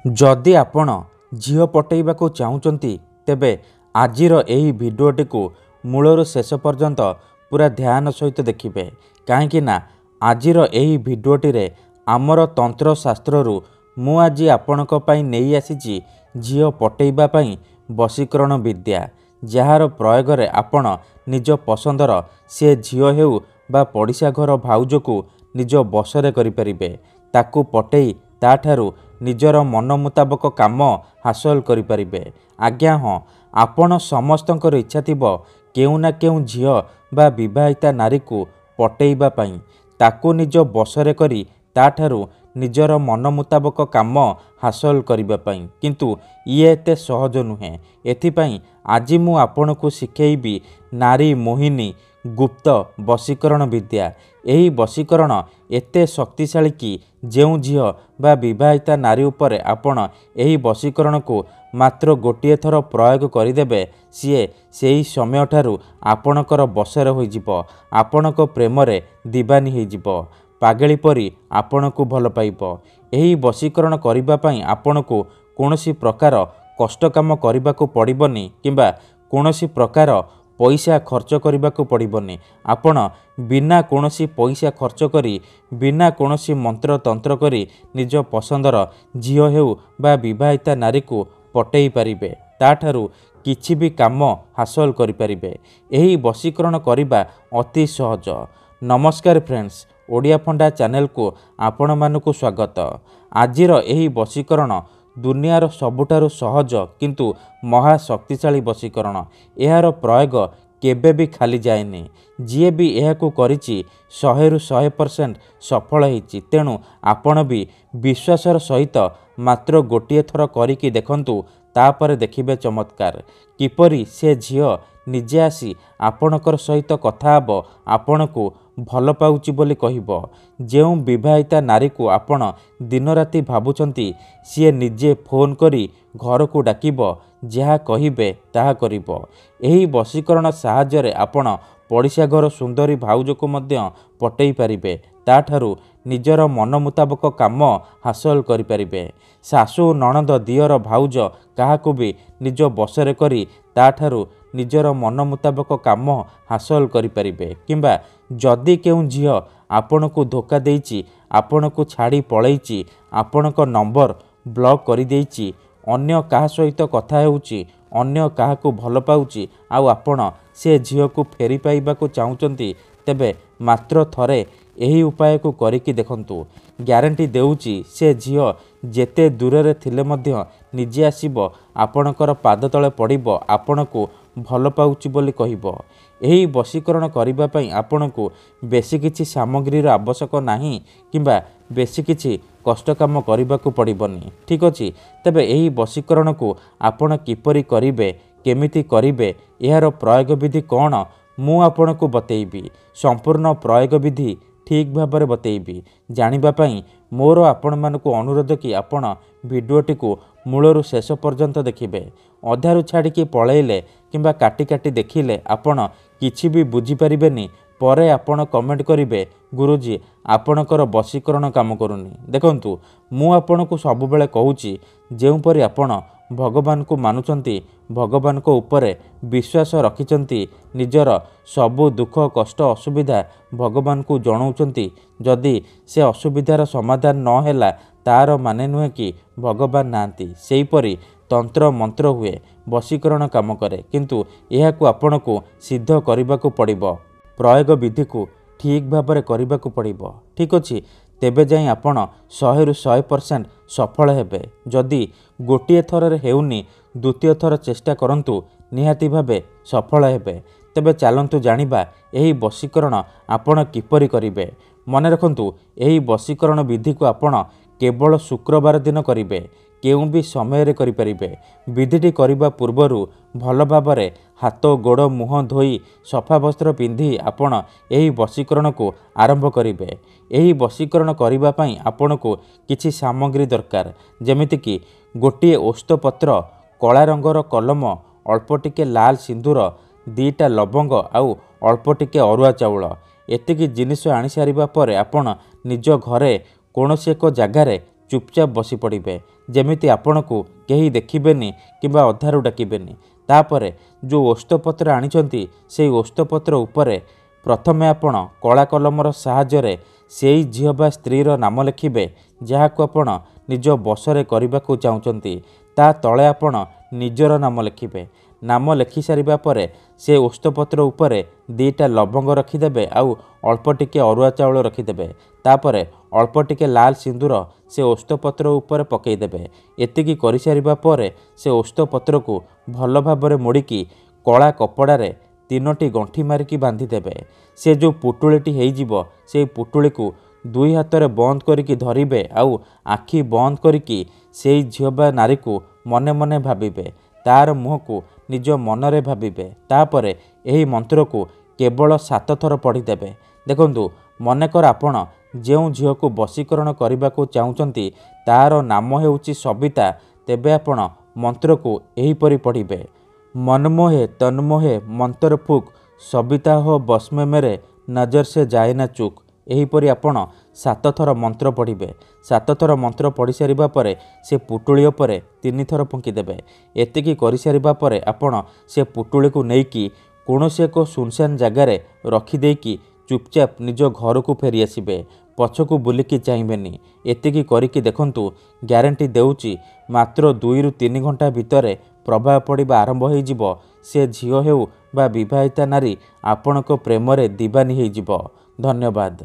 जदि आपण झील पटेइबाकू चाहूचंती तेबे आजिर एही भिडियोटी मूलर शेष पर्यंत पूरा ध्यान सहित देखिबे काहेकि ना आजिर एही भिडियोटी रे आमर तंत्र शास्त्ररू मु आज आपणक पई नेई आसीची झील पटेइबा पई वशीकरण विद्या जार प्रयोग रे आपण निज पसंदर से झील हेउ बा पड़िशा घर भाउज को निज बसरे करि परिबे ताकू पटेई ताठारू निजर मन मुताबक काम हासिल करि परिबे। आज्ञा हाँ आपण समस्तंकर इच्छा थिबो केउ ना केउ झील बा विवाहिता नारी को पटेइबा पई ताकू निज बसरे करी ताठारू निजर मन मुताबक काम हासिल करिबा पई किंतु ये एते सहज नुहे। एथिपई आज मु आपनकु शिखेइबी नारी मोहिनी गुप्त वशीकरण विद्या। एही वशीकरण एते शक्तिशाली कि जेउ झील बा विवाहिता नारी उपरे आपण एही वशीकरण को मात्र गोटिए थर प्रयोग करिदेबे सीए सेही समय ठारू आपणकर बसर होइजिबो आपणक प्रेमरे दीवानी होइजिबो पागेली परी आपणकु भल पाइबो। एही वशीकरण करिबा पई आपणकु कोनोसी प्रकार कष्ट काम करिबाकू पड़िबनी किंबा कोनोसी प्रकार पैसा खर्च करबाकू पड़िबनी। आपण बिना कोनोसी पैसा खर्च करी बिना कोनोसी मंत्र तंत्र करी निज पसंदर झील हेउ बा विवाहिता नारी को पटेई पारिबे ताठारू किछि भी काम हासिल करि पारिबे। एही वशीकरण करिबा अति सहज। नमस्कार फ्रेंड्स, ओडिया फंडा चैनल को आपण मानकु स्वागत। आजिर एही वशीकरण दुनियार सबुठारु सहज किंतु महाशक्तिशाली वशीकरण। एहार प्रयोग केबे भी खाली जाएनी। जीए भी एहाकू करिछि 100% सफल होइछि। तेणु आपण भी विश्वासर सहित मात्र गोटिए थर करिकि देखंतु तापर देखिबे चमत्कार किपरि से झील निजे आसी आपणकर सहित कथा हब आपणकू भल पाउची बोली कहिबो। जेउ विवाहिता नारी को आपण दिन राति भाबुचंती सीए निजे फोन करी घर को डाकिबो जहा कहिबे ताहा करिबो। एही वशीकरण साहाय्य रे आपण पड़िशा घर सुंदरी भाउज को मध्य पटेई पारिबे ताठारू निजर मन मुताबक काम हासिल करि पारिबे। सासु नणंद दियर भाउज काहाकू भी निज बसरे करी ताठारू निजर मन मुताबक काम हासिल करि पारिबे। किंबा जदि केउ झील आपणकू धोखा देइछि आपणकू छाड़ी पळैछि आपणक नंबर ब्लॉक करि देइछि अन्य काहा सहित कथा हेउछि अन्य काहाकू भल पाउछि आउ आपण से झील को फेरी पाइबाकू चाहूचंती तेबे मात्र थरे एही उपाय को करिकि देखंतु। ग्यारंटी देउछि से झील जेते दूर रे थिले मध्य निजे आसीबो आपणकर पाद तळे पड़िबो आपणकू भल पाउछि बोली कहिबो। एही वशीकरण करिबा पई आपणकू बेसी किछि सामग्रीर आवश्यक नाही किंबा बेसी किछि कष्ट काम करिबाकू पड़िबनी। ठीक अछि, तबे एही वशीकरण को आपण किपरि करिबे केमिति करिबे एहार प्रयोग विधि कोन मु आपणकू बतेइबी। संपूर्ण प्रयोग विधि ठीक भाबरे बतेइबी। जानिबा पई मोर आपण मानकू अनुरोध कि आपण भिडियोटी को मूलरू शेष पर्यंत देखिबे। अधारू छाड़िकी पळैले किंबा काटी काटी देखिले आपण किछि भी बुझी परिबेनी। परे आपण कमेंट करिवे गुरुजी आपणकर वशीकरण काम करूनी। देखंतु मु आपणकू सब बेले कहूची जेउ परि आपण भगवान को मानुचंती भगवान को उपरे विश्वास रखिचंती निजर सबु दुख कष्ट असुविधा भगवान को जणाउचंती जदि से असुविधार समाधान न हैला तार माने नुहे कि भगवान नांती। सेही परि तंत्र मंत्र हुए वशीकरण काम करे किंतु एहाकू आपणकू सिद्ध करिबाकू पड़िबो प्रयोग विधि को ठीक भाबरे करिबाकू पड़िबो। ठीक अछि, तेबे जाई आपण 100% सफल हेबे। जदि गोटिए थर हेउनी द्वितीय थर चेष्टा करंतु निहाती भाबे सफल हेबे। तेबे चालंतु जानिबा एही वशीकरण आपण किपरि करिबे। मने रखंतु एही वशीकरण विधि को आपण केवल शुक्रवार दिन करिबे केउ भी समय रे करि परिबे। विधिटी करिबा पूर्वरु भल भाबरे हाथ गोड़ मुह धोई सफा वस्त्र पिंधि आपण एही वशीकरण को आरंभ करिबे। एही वशीकरण करिबा पई आपणकू किछि सामग्री दरकार जेमिति कि गोटिए ओस्तपत्र कला रंगर कलम अल्प टिके लाल सिंदूर 2टा लवंग आउ अल्प टिके अरुआ चाउल एतिकी जिनिष आनी सारिबा परे आपण निज घरे कोनोसी एक जगार ଚୁପଚାପ ବସି ପଡ଼ିବେ, ଯେମିତି ଆପଣଙ୍କୁ କେହି ଦେଖିବେନି କିମ୍ବା ଅଧାରୁ ଡାକିବେନି। ତାପରେ ଯେଉଁ ଓସ୍ତପତ୍ର ଆଣିଛନ୍ତି ସେଇ ଓସ୍ତପତ୍ର ଉପରେ ପ୍ରଥମେ ଆପଣ କଳା କଲମର ସାହାଯ୍ୟରେ ସେଇ ଝିଅ ବା ସ୍ତ୍ରୀର ନାମ ଲେଖିବେ ଯାହାକୁ ଆପଣ ନିଜ ବଶରେ କରିବାକୁ ଚାହୁଁଛନ୍ତି। ତା ତଳେ ଆପଣ ନିଜର ନାମ ଲେଖିବେ। ନାମ ଲେଖି ସାରିବା ପରେ ସେ ଓସ୍ତପତ୍ର ଉପରେ 2ଟା ଲବଙ୍ଗ ରଖିଦେବେ ଆଉ ଅଳ୍ପ ଟିକେ ଅରୁଆ ଚାଉଳ ରଖିଦେବେ। ତାପରେ ଅଳ୍ପ ଟିକେ ଲାଲ ସିନ୍ଦୁର ସେ ଓସ୍ତପତ୍ର ଉପରେ ପକାଇଦେବେ। ଏତିକି କରିସାରିବା ପରେ ସେ ଓସ୍ତପତ୍ରକୁ ଭଲ ଭାବରେ ମୋଡ଼ିକି କଳା କପଡ଼ାରେ 3ଟି ଗଣ୍ଠି ମାରିକି ବାନ୍ଧିଦେବେ। ସେ ଯେଉଁ ପୁଟୁଳିଟି ହେଇଯିବ ସେଇ ପୁଟୁଳିକୁ 2 ହାତରେ ବନ୍ଦ କରିକି ଧରିବେ ଆଉ ଆଖି ବନ୍ଦ କରିକି ସେଇ ଝିଅ ବା ନାରୀକୁ ମନେ ମନେ ଭାବିବେ। ତାର ମୁହଁକୁ ନିଜ ମନରେ ଭାବିବେ। ତାପରେ ଏହି ମନ୍ତ୍ରକୁ କେବଳ 7 ଥର ପଢ଼ିଦେବେ। ଦେଖନ୍ତୁ, ମନେକର ଆପଣ ଯେଉଁ ଝିଅକୁ ବଶୀକରଣ କରିବାକୁ ଚାହୁଁଛନ୍ତି ତାର ନାମ ହେଉଛି ସବିତା, ତେବେ ଆପଣ ମନ୍ତ୍ରକୁ ଏହିପରି ପଢ଼ିବେ। ମନମୋହେ ତନ୍ମୋହେ ମନ୍ତର ଫୁକ୍ ସବିତା ହୋ ବସ୍ମେ ମେରେ ନଜର ସେ ଯାଏ ନା ଚୁକ୍। ଏହିପରି ଆପଣ 7 ଥର ମନ୍ତ୍ର ପଢ଼ିବେ। 7 ଥର ମନ୍ତ୍ର ପଢ଼ି ସାରିବା ପରେ ସେ ପୁଟୁଳି ଉପରେ 3 ଥର ଫୁଙ୍କିଦେବେ। ଏତିକି କରିସାରିବା ପରେ ଆପଣ ସେ ପୁଟୁଳିକୁ ନେଇକି କୌଣସି ଏକ ସୁନସାନ ଜାଗାରେ ରଖିଦେଇକି ଚୁପଚାପ ନିଜ ଘରକୁ ଫେରିଆସିବେ। ପଛକୁ ବୁଲିକି ଚାହିଁବେନି। ଏତିକି କରିକି ଦେଖନ୍ତୁ, ଗ୍ୟାରେଣ୍ଟି ଦେଉଛି ମାତ୍ର 2ରୁ 3 ଘଣ୍ଟା ଭିତରେ ପ୍ରଭାବ ପଡ଼ିବା ଆରମ୍ଭ ହୋଇଯିବ। ସେ ଝିଅ ହେଉ ବା ବିବାହିତା ନାରୀ ଆପଣଙ୍କ ପ୍ରେମରେ ଦିବାନୀ ହୋଇଯିବ। ଧନ୍ୟବାଦ।